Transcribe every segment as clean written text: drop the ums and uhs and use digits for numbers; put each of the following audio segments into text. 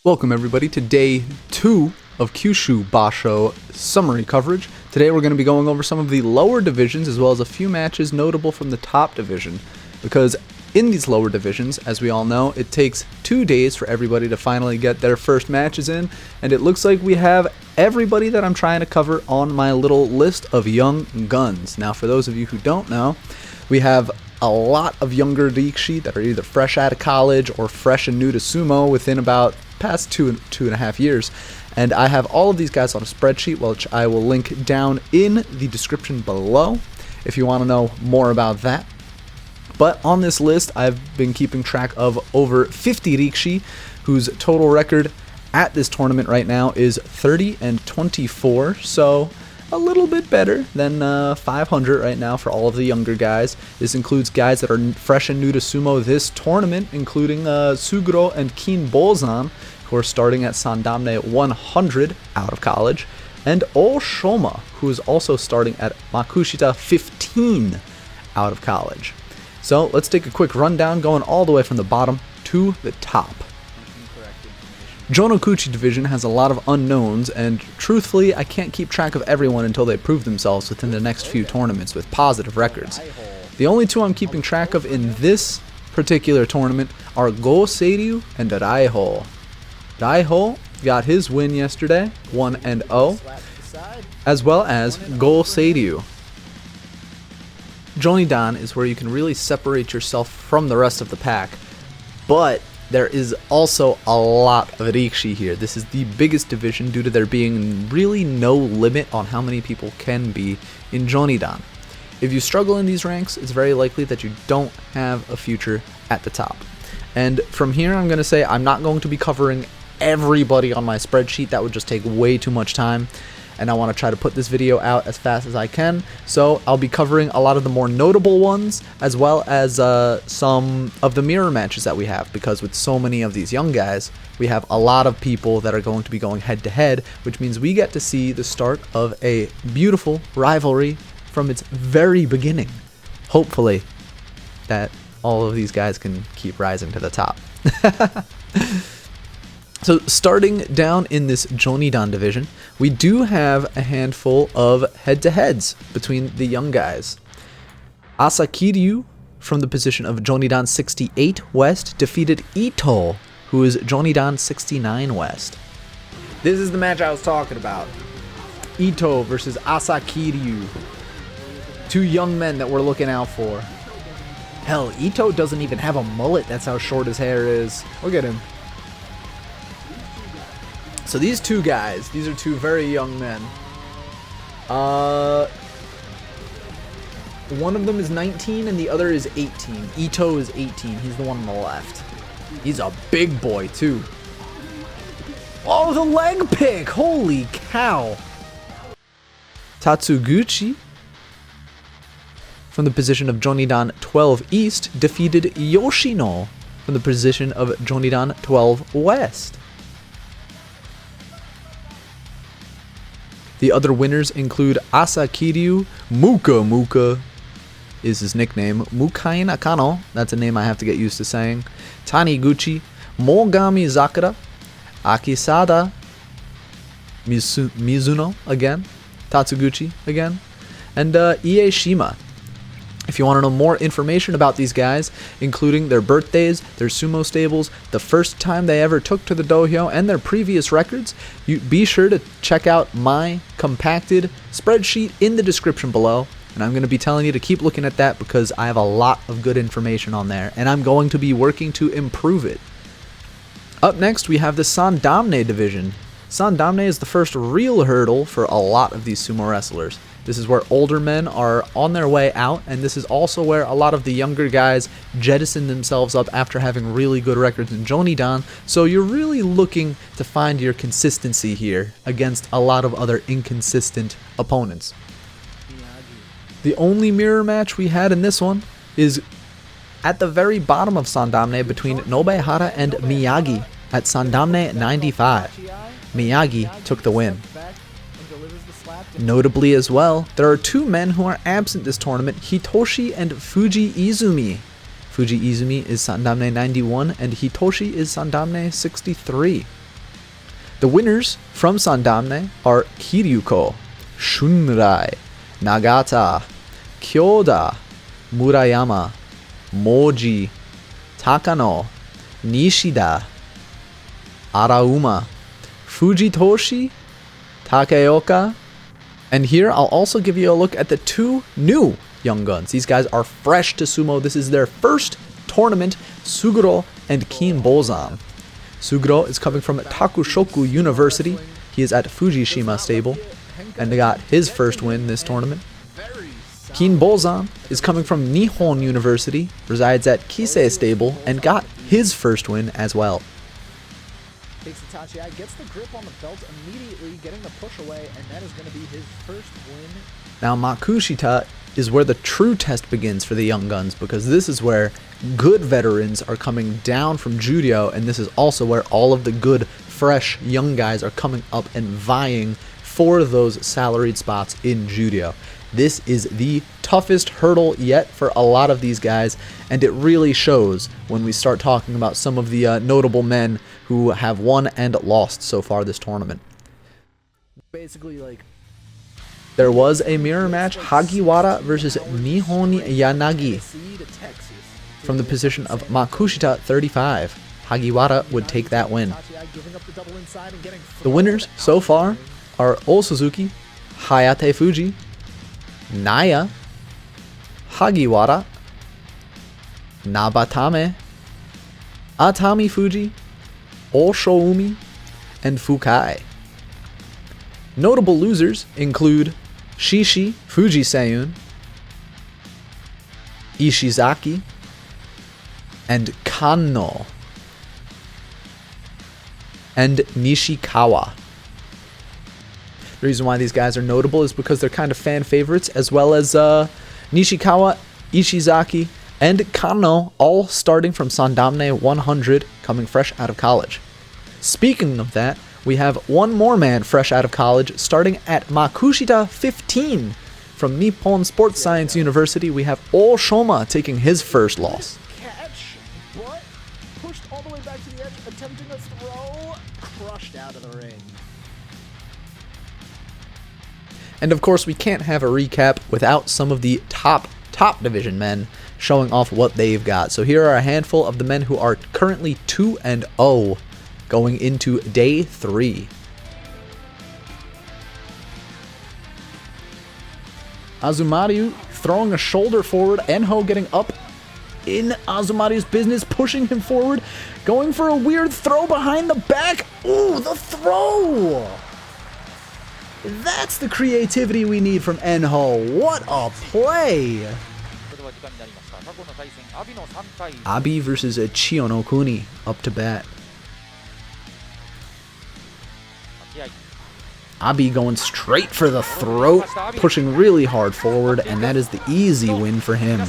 Welcome everybody to day 2 of Kyushu Basho summary coverage. Today we're going to be going over some of the lower divisions as well as a few matches notable from the top division. Because in these lower divisions, as we all know, it takes 2 days for everybody to finally get their first matches in, and it looks like we have everybody that I'm trying to cover on my little list of young guns. Now for those of you who don't know, we have a lot of younger Rikishi that are either fresh out of college or fresh and new to sumo within about past two and a half years, and I have all of these guys on a spreadsheet which I will link down in the description below if you want to know more about that. But on this list I've been keeping track of over 50 Rikishi whose total record at this tournament right now is 30-24, so a little bit better than 500 right now for all of the younger guys. This includes guys that are fresh and new to sumo this tournament, including Suguro and Kin Bozan, who are starting at Sandomne 100 out of college, and Oshoma, who is also starting at Makushita 15 out of college. So let's take a quick rundown going all the way from the bottom to the top. Jonokuchi division has a lot of unknowns, and truthfully I can't keep track of everyone until they prove themselves within the next few tournaments with positive records. The only two I'm keeping track of in this particular tournament are Go Seiryu and Raiho. Raiho got his win yesterday, 1-0, as well as Go Seiryu. Jonidan is where you can really separate yourself from the rest of the pack, but there is also a lot of Rikishi here. This is the biggest division due to there being really no limit on how many people can be in Jonidan. If you struggle in these ranks, it's very likely that you don't have a future at the top. And from here I'm going to say I'm not going to be covering everybody on my spreadsheet. That would just take way too much time, and I want to try to put this video out as fast as I can, so I'll be covering a lot of the more notable ones as well as some of the mirror matches that we have, because with so many of these young guys we have a lot of people that are going to be going head to head, which means we get to see the start of a beautiful rivalry from its very beginning. Hopefully that all of these guys can keep rising to the top. So starting down in this Jonidan division, we do have a handful of head-to-heads between the young guys. Asakiri from the position of Jonidan 68 West defeated Ito, who is Jonidan 69 West. This is the match I was talking about. Ito versus Asakiri. Two young men that we're looking out for. Hell, Ito doesn't even have a mullet. That's how short his hair is. Look at him. So these two guys, these are two very young men. One of them is 19 and the other is 18. Ito is 18. He's the one on the left. He's a big boy too. Oh, the leg pick! Holy cow! Tatsuguchi from the position of Jonidan 12 East defeated Yoshino from the position of Jonidan 12 West. The other winners include Asakiri, Muka is his nickname, Mukai Nakano, that's a name I have to get used to saying, Taniguchi, Mogami Zakura, Akisada, Mizuno again, Tatsuguchi again, and Ieshima. If you want to know more information about these guys, including their birthdays, their sumo stables, the first time they ever took to the dohyo, and their previous records, you be sure to check out my compacted spreadsheet in the description below. And I'm going to be telling you to keep looking at that because I have a lot of good information on there, and I'm going to be working to improve it. Up next, we have the Sandomne division. Sandomne is the first real hurdle for a lot of these sumo wrestlers. This is where older men are on their way out, and this is also where a lot of the younger guys jettison themselves up after having really good records in Jonidan, so you're really looking to find your consistency here against a lot of other inconsistent opponents. The only mirror match we had in this one is at the very bottom of Sandomne between Nobehara and Miyagi at Sandomne 95. Miyagi took the win. Notably as well, there are two men who are absent this tournament, Hitoshi and Fuji Izumi. Fuji Izumi is Sandomne 91 and Hitoshi is Sandomne 63. The winners from Sandomne are Kiryuko, Shunrai, Nagata, Kyoda, Murayama, Moji, Takano, Nishida, Arauma, Fujitoshi, Takeoka, and here I'll also give you a look at the two new young guns. These guys are fresh to sumo. This is their first tournament, Suguro and Kin Bozan. Suguro is coming from Takushoku University. He is at Fujishima stable and got his first win this tournament. Kin Bozan is coming from Nihon University, resides at Kisei stable, and got his first win as well. Takes Itachi out, gets the grip on the belt immediately, getting the push away, and that is going to be his first win. Now Makushita is where the true test begins for the young guns, because this is where good veterans are coming down from judo, and this is also where all of the good, fresh, young guys are coming up and vying for those salaried spots in judo. This is the toughest hurdle yet for a lot of these guys, and it really shows when we start talking about some of the notable men who have won and lost so far this tournament. Basically, like, there was a mirror match, Hagiwara versus Nihon Yanagi, from the position of Makushita 35. Hagiwara would take that win. The winners so far are Osuzuki, Hayate Fuji, Naya, Hagiwara, Nabatame, Atami Fuji, Oshoumi, and Fukai. Notable losers include Shishi Fuji Seiyun, Ishizaki, and Kanno, and Nishikawa. The reason why these guys are notable is because they're kind of fan favorites, as well as Nishikawa, Ishizaki, and Kanno, all starting from Sandomne 100, coming fresh out of college. Speaking of that, we have one more man fresh out of college, starting at Makushita 15. From Nippon Sports Science University, we have Oshoma taking his first loss. catch, but pushed all the way back to the edge, attempting a throw, crushed out of the ring. And of course, we can't have a recap without some of the top division men showing off what they've got. So here are a handful of the men who are currently 2-0 going into day 3. Azumariu throwing a shoulder forward, Enho getting up in Azumariu's business, pushing him forward, going for a weird throw behind the back. Ooh, the throw! That's the creativity we need from Enho. What a play! Abi versus Chionokuni up to bat. Abi going straight for the throat, pushing really hard forward, and that is the easy win for him.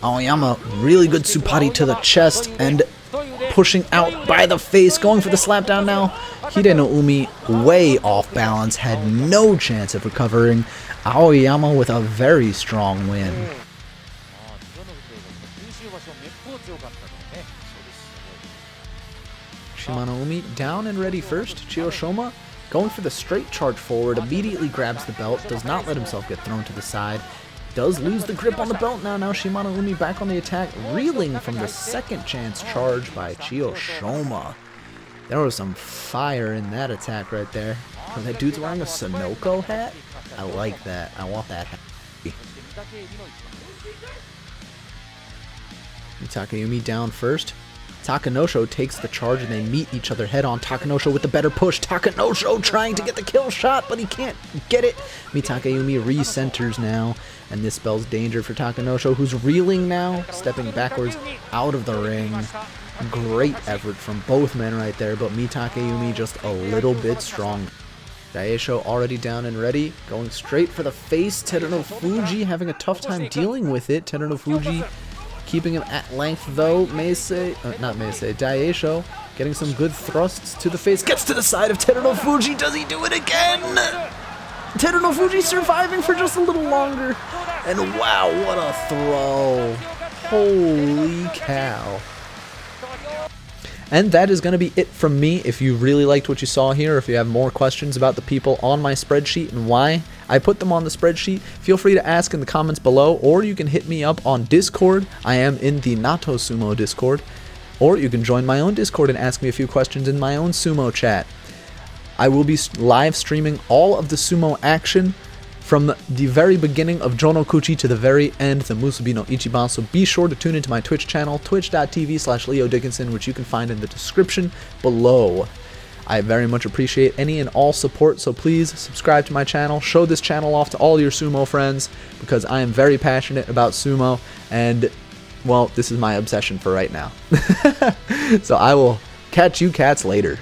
Aoyama, really good supari to the chest, and pushing out by the face, going for the slapdown now. Hideno Umi, way off balance, had no chance of recovering. Aoyama with a very strong win. Shimano Umi down and ready first. Chiyoshoma going for the straight charge forward, immediately grabs the belt, does not let himself get thrown to the side. Does lose the grip on the belt now. Now Shimano Umi back on the attack, reeling from the second chance charge by Chiyoshoma. There was some fire in that attack right there. Oh, that dude's wearing a Sonoko hat? I like that. I want that hat. Takayumi down first. Takanosho takes the charge and they meet each other head on. Takanosho with the better push. Takanosho trying to get the kill shot, but he can't get it. Takayumi recenters now, and this spells danger for Takanosho, who's reeling now, stepping backwards out of the ring. Great effort from both men right there, but Takayumi just a little bit strong. Daisho already down and ready, going straight for the face. Teruno Fuji having a tough time dealing with it. Teruno Fuji keeping him at length though. Daisho getting some good thrusts to the face. Gets to the side of Teruno Fuji. Does he do it again? Teruno Fuji surviving for just a little longer. And wow, what a throw. Holy cow. And that is going to be it from me. If you really liked what you saw here, if you have more questions about the people on my spreadsheet and why I put them on the spreadsheet, feel free to ask in the comments below, or you can hit me up on Discord. I am in the Nato Sumo Discord, or you can join my own Discord and ask me a few questions in my own sumo chat. I will be live streaming all of the sumo action from the very beginning of Jonokuchi to the very end, the Musubi no Ichiban, so be sure to tune into my Twitch channel, twitch.tv/Leo Dickinson, which you can find in the description below. I very much appreciate any and all support, so please subscribe to my channel, show this channel off to all your sumo friends, because I am very passionate about sumo, and, well, this is my obsession for right now. So I will catch you cats later.